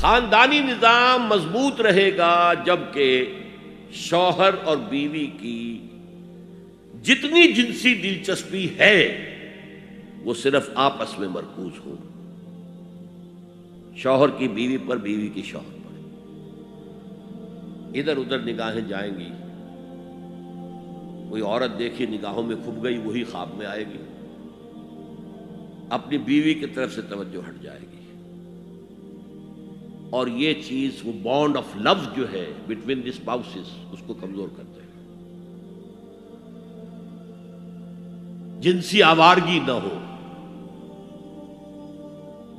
خاندانی نظام مضبوط رہے گا جبکہ شوہر اور بیوی کی جتنی جنسی دلچسپی ہے وہ صرف آپس میں مرکوز ہو، شوہر کی بیوی پر، بیوی کی شوہر پر۔ ادھر ادھر نگاہیں جائیں گی، کوئی عورت دیکھی نگاہوں میں کھپ گئی، وہی خواب میں آئے گی، اپنی بیوی کی طرف سے توجہ ہٹ جائے گی، اور یہ چیز، وہ بانڈ آف لو جو ہے بٹوین دی اسپاؤسز، اس کو کمزور کرتے ہیں۔ جنسی آوارگی نہ ہو،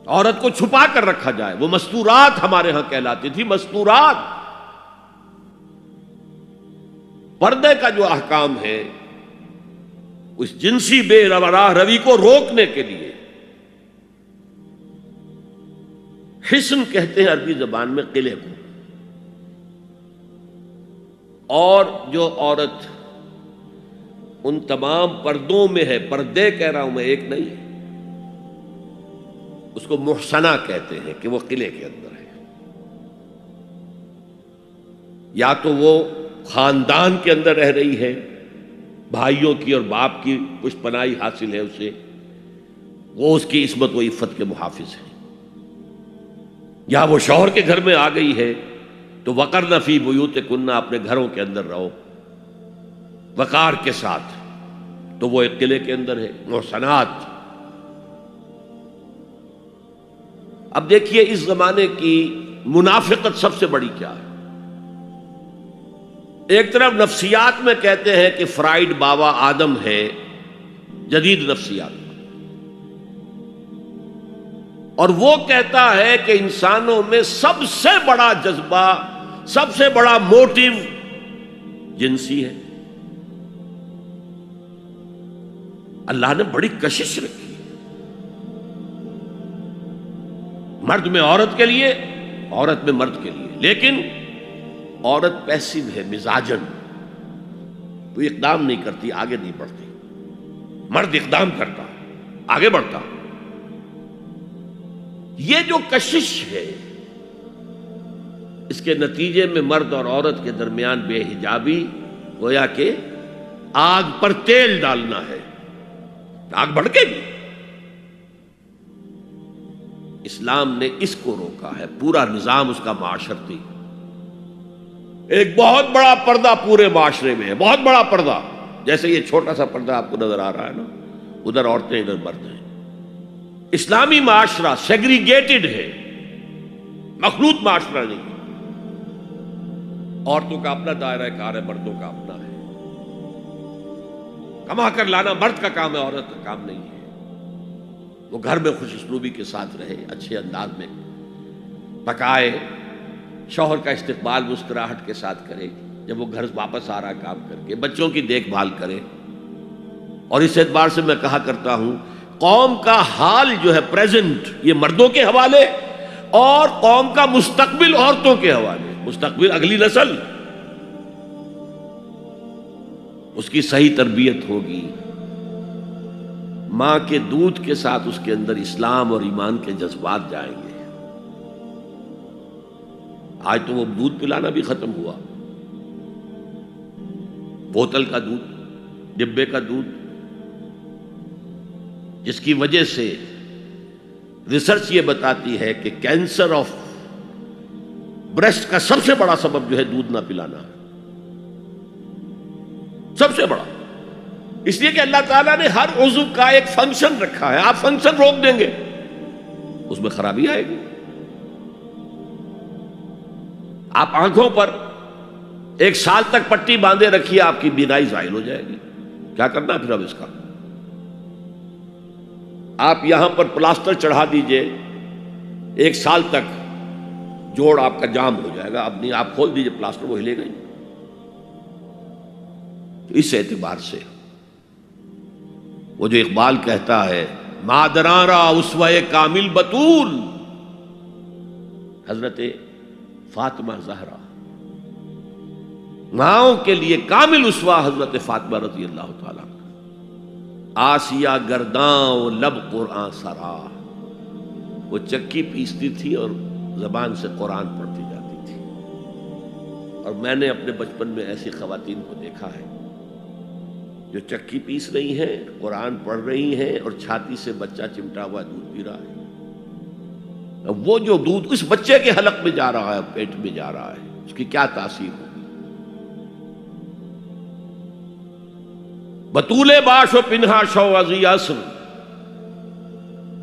عورت کو چھپا کر رکھا جائے، وہ مستورات ہمارے ہاں کہلاتی تھی، مستورات۔ پردے کا جو احکام ہے اس جنسی بے راہ روی کو روکنے کے لیے، حسن کہتے ہیں عربی زبان میں قلعے کو، اور جو عورت ان تمام پردوں میں ہے، پردے کہہ رہا ہوں میں، ایک نہیں ہے، اس کو محسنہ کہتے ہیں کہ وہ قلعے کے اندر ہے۔ یا تو وہ خاندان کے اندر رہ رہی ہے، بھائیوں کی اور باپ کی پشت پناہی حاصل ہے اسے، وہ اس کی عصمت و عفت کے محافظ ہیں، یا وہ شوہر کے گھر میں آ گئی ہے تو وقرن فی بیوتکن، اپنے گھروں کے اندر رہو وقار کے ساتھ، تو وہ ایک قلعے کے اندر ہے، محسنات۔ اب دیکھیے اس زمانے کی منافقت سب سے بڑی کیا ہے۔ ایک طرف نفسیات میں کہتے ہیں کہ فرائیڈ بابا آدم ہے، جدید نفسیات، اور وہ کہتا ہے کہ انسانوں میں سب سے بڑا جذبہ، سب سے بڑا موٹیو جنسی ہے۔ اللہ نے بڑی کشش رکھی، مرد میں عورت کے لیے، عورت میں مرد کے لیے، لیکن عورت پیسیو ہے مزاجن، وہ اقدام نہیں کرتی، آگے نہیں بڑھتی، مرد اقدام کرتا، آگے بڑھتا۔ یہ جو کشش ہے، اس کے نتیجے میں مرد اور عورت کے درمیان بے حجابی گویا کہ آگ پر تیل ڈالنا ہے، آگ بھڑکے گی۔ اسلام نے اس کو روکا ہے، پورا نظام اس کا معاشرتی، ایک بہت بڑا پردہ پورے معاشرے میں ہے، بہت بڑا پردہ، جیسے یہ چھوٹا سا پردہ آپ کو نظر آ رہا ہے نا، ادھر عورتیں ادھر مرد ہیں۔ اسلامی معاشرہ سیگریگیٹڈ ہے، مخلوط معاشرہ نہیں، عورتوں کا اپنا دائرہ کار ہے، مردوں کا اپنا ہے، کما کر لانا مرد کا کام ہے، عورت کا کام نہیں ہے۔ وہ گھر میں خوش اسلوبی کے ساتھ رہے، اچھے انداز میں پکائے، شوہر کا استقبال مسکراہٹ کے ساتھ کرے، جب وہ گھر واپس آ رہا کام کر کے، بچوں کی دیکھ بھال کرے۔ اور اس اعتبار سے میں کہا کرتا ہوں، قوم کا حال جو ہے پریزنٹ، یہ مردوں کے حوالے، اور قوم کا مستقبل عورتوں کے حوالے۔ مستقبل اگلی نسل، اس کی صحیح تربیت ہوگی، ماں کے دودھ کے ساتھ اس کے اندر اسلام اور ایمان کے جذبات جائیں گے۔ آج تو وہ دودھ پلانا بھی ختم ہوا، بوتل کا دودھ، ڈبے کا دودھ، جس کی وجہ سے ریسرچ یہ بتاتی ہے کہ کینسر آف بریسٹ کا سب سے بڑا سبب جو ہے دودھ نہ پلانا ہے، سب سے بڑا، اس لیے کہ اللہ تعالیٰ نے ہر عضو کا ایک فنکشن رکھا ہے، آپ فنکشن روک دیں گے اس میں خرابی آئے گی۔ آپ آنکھوں پر 1 سال تک پٹی باندھے رکھیے، آپ کی بینائی زائل ہو جائے گی، کیا کرنا پھر اب اس کا؟ آپ یہاں پر پلاسٹر چڑھا دیجئے، 1 سال تک جوڑ آپ کا جام ہو جائے گا، اب نہیں، آپ کھول دیجئے پلاسٹر، وہ ہلے گا ہی۔ تو اس اعتبار سے وہ جو اقبال کہتا ہے، مادراں را اسوہ کامل بطول، حضرت فاطمہ زہرا، ماؤں کے لیے کامل اسوہ حضرت فاطمہ رضی اللہ تعالیٰ، آسیہ گرداں و لب قرآن سرا، وہ چکی پیستی تھی اور زبان سے قرآن پڑھتی جاتی تھی. اور میں نے اپنے بچپن میں ایسی خواتین کو دیکھا ہے جو چکی پیس رہی ہیں، قرآن پڑھ رہی ہیں اور چھاتی سے بچہ چمٹا ہوا دودھ پی رہا ہے. اب وہ جو دودھ اس بچے کے حلق میں جا رہا ہے، پیٹ میں جا رہا ہے، اس کی کیا تاثیر ہوگی. بطول باش و پنہا شو ازی اسر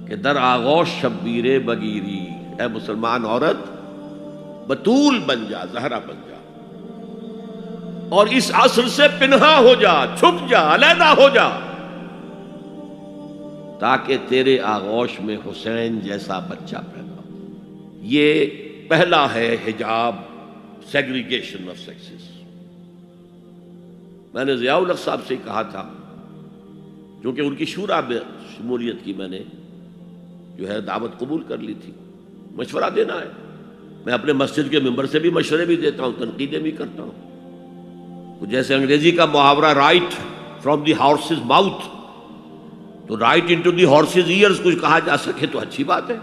کہ در آغوش شبیر بگیری. اے مسلمان عورت، بطول بن جا، زہرا بن جا، اور اس عصر سے پنہا ہو جا، چھپ جا، علیحدہ ہو جا، تاکہ تیرے آغوش میں حسین جیسا بچہ پیدا ہو. یہ پہلا ہے حجاب، سیگریگیشن آف سیکسز. میں نے ضیاء الحق صاحب سے کہا تھا، کیونکہ ان کی شورا میں شمولیت کی میں نے جو ہے دعوت قبول کر لی تھی. مشورہ دینا ہے، میں اپنے مسجد کے ممبر سے بھی مشورے بھی دیتا ہوں، تنقیدیں بھی کرتا ہوں. جیسے انگریزی کا محاورہ right from the horse's mouth, تو right into the horse's ears کچھ کہا جا سکے تو اچھی بات ہے.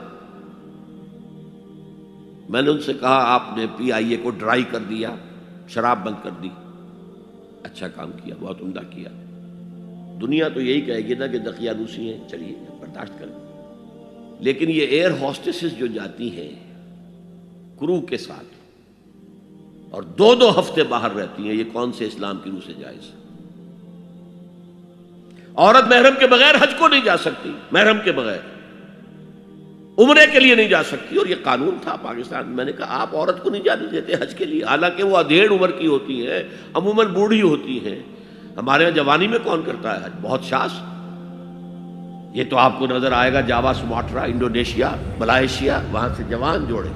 میں نے ان سے کہا آپ نے پی آئی اے کو ڈرائی کر دیا، شراب بند کر دی، اچھا کام کیا، بہت عمدہ کیا. دنیا تو یہی کہے گی نا کہ دقیانوسی ہیں، چلیے برداشت کریں. لیکن یہ ایئر ہاسٹسز جو جاتی ہیں کرو کے ساتھ اور 2 ہفتے باہر رہتی ہیں، یہ کون سے اسلام کی روح سے جائز ہے؟ عورت محرم کے بغیر حج کو نہیں جا سکتی، محرم کے بغیر عمرے کے لیے نہیں جا سکتی. اور یہ قانون تھا پاکستان. میں نے کہا آپ عورت کو نہیں جانے دیتے حج کے لیے، حالانکہ وہ ادھیڑ عمر کی ہوتی ہے، عموماً بوڑھی ہوتی ہیں. ہمارے یہاں جوانی میں کون کرتا ہے حج؟ بہت شاذ. یہ تو آپ کو نظر آئے گا جاوا، سماٹرا، انڈونیشیا، ملائیشیا، وہاں سے جوان جوڑے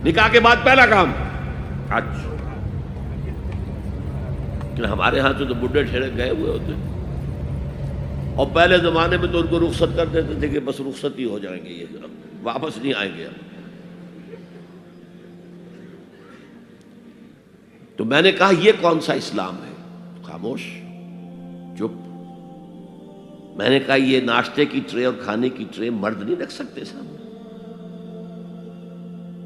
نکاح کے بعد پہلا کام حج. لیکن ہمارے ہاں تو بڈھے ٹھہرے گئے ہوئے ہوتے، اور پہلے زمانے میں تو ان کو رخصت کر دیتے تھے کہ بس رخصت ہی ہو جائیں گے، یہ واپس نہیں آئیں گے. تو میں نے کہا یہ کون سا اسلام ہے؟ خاموش، چپ. میں نے کہا یہ ناشتے کی ٹرے اور کھانے کی ٹرے مرد نہیں رکھ سکتے سامنے.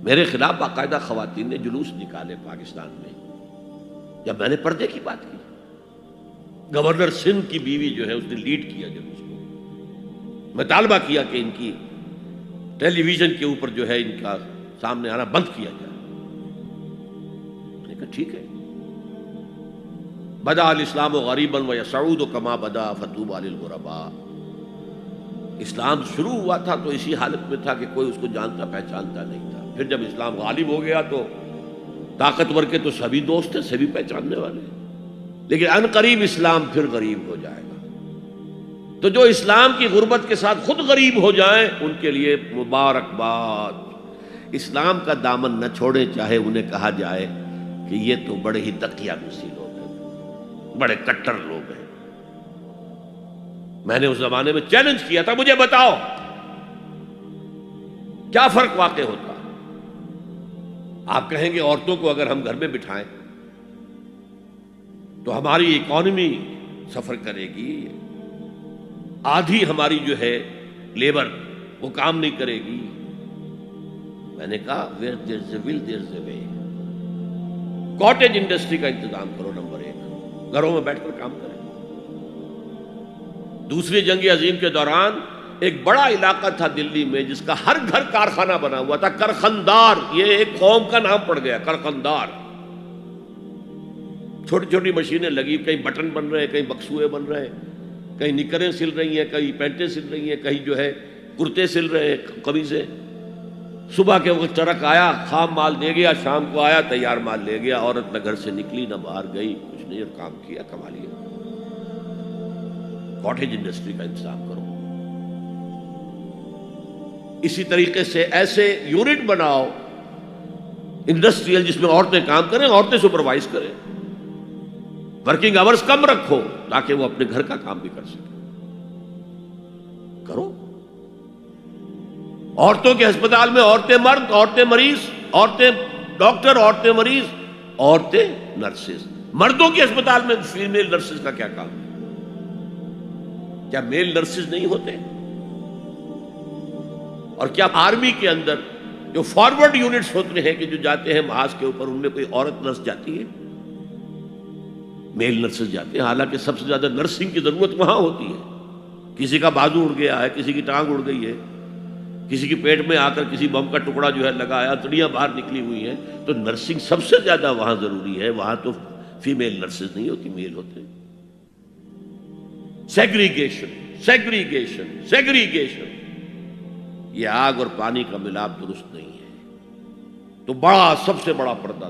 میرے خلاف باقاعدہ خواتین نے جلوس نکالے پاکستان میں جب میں نے پردے کی بات کی. گورنر سندھ کی بیوی جو ہے اس نے لیڈ کیا جلوس کو. میں طالبہ کیا کہ ان کی ٹیلی ویژن کے اوپر جو ہے ان کا سامنے آنا بند کیا جائے. میں نے کہا ٹھیک ہے. بدا الاسلام غریبا ویسعود کما بدا فطوبی للغرباء. اسلام شروع ہوا تھا تو اسی حالت میں تھا کہ کوئی اس کو جانتا پہچانتا نہیں تھا. پھر جب اسلام غالب ہو گیا تو طاقتور کے تو سبھی دوست ہیں، سبھی پہچاننے والے ہیں. لیکن ان قریب اسلام پھر غریب ہو جائے گا. تو جو اسلام کی غربت کے ساتھ خود غریب ہو جائیں ان کے لیے مبارکباد. اسلام کا دامن نہ چھوڑیں، چاہے انہیں کہا جائے کہ یہ تو بڑے ہی دقیانوسی لوگ ہیں، بڑے کٹر لوگ ہیں. میں نے اس زمانے میں چیلنج کیا تھا، مجھے بتاؤ کیا فرق واقع ہوتا. آپ کہیں گے عورتوں کو اگر ہم گھر میں بٹھائیں تو ہماری اکانومی سفر کرے گی، آدھی ہماری جو ہے لیبر وہ کام نہیں کرے گی. میں نے کہا where there's a will there's a way. Cottage industry کا انتظام کرو. نمبر 1، گھروں میں بیٹھ کر کام کریں. دوسری جنگ عظیم کے دوران ایک بڑا علاقہ تھا دلی میں جس کا ہر گھر کارخانہ بنا ہوا تھا. کرخندار، یہ ایک قوم کا نام پڑ گیا، کرخندار. چھوٹی چھوٹی مشینیں لگی، کہیں بٹن بن رہے ہیں، کہیں بکسوئے بن رہے ہیں، کہیں نکریں سل رہی ہیں، کہیں پینٹیں سل رہی ہیں، کہیں جو ہے کرتے سل رہے ہیں، قمیضیں. صبح کے وقت ٹرک آیا، خام مال دے گیا، شام کو آیا، تیار مال لے گیا. عورت نہ گھر سے نکلی نہ باہر گئی، کچھ نہیں، اور کام کیا، کما لیا. کاٹیج انڈسٹری کا انتظام کرو. اسی طریقے سے ایسے یونٹ بناؤ انڈسٹریل جس میں عورتیں کام کریں، عورتیں سپروائز کریں. ورکنگ آورز کم رکھو تاکہ وہ اپنے گھر کا کام بھی کر سکیں. کرو. عورتوں کے ہسپتال میں عورتیں مرد، عورتیں مریض، عورتیں ڈاکٹر، عورتیں مریض، عورتیں نرسز. مردوں کے ہسپتال میں فیمیل نرسز کا کیا کام ہے؟ کیا میل نرسز نہیں ہوتے؟ اور کیا آرمی کے اندر جو فارورڈ یونٹس ہوتے ہیں کہ جو جاتے ہیں محاذ کے اوپر، ان میں کوئی عورت نرس جاتی ہے؟ میل نرسز جاتے ہیں، حالانکہ سب سے زیادہ نرسنگ کی ضرورت وہاں ہوتی ہے۔ کسی کا بازو اڑ گیا ہے، کسی کی ٹانگ اڑ گئی ہے، کسی کے پیٹ میں آ کر کسی بم کا ٹکڑا جو ہے لگایا، تڑیاں باہر نکلی ہوئی ہیں، تو نرسنگ سب سے زیادہ وہاں ضروری ہے۔ وہاں تو فیمیل نرسز نہیں ہوتی، میل ہوتے ہیں۔ سیگریگیشن یہ آگ اور پانی کا ملاپ درست نہیں ہے۔ تو سب سے بڑا پردہ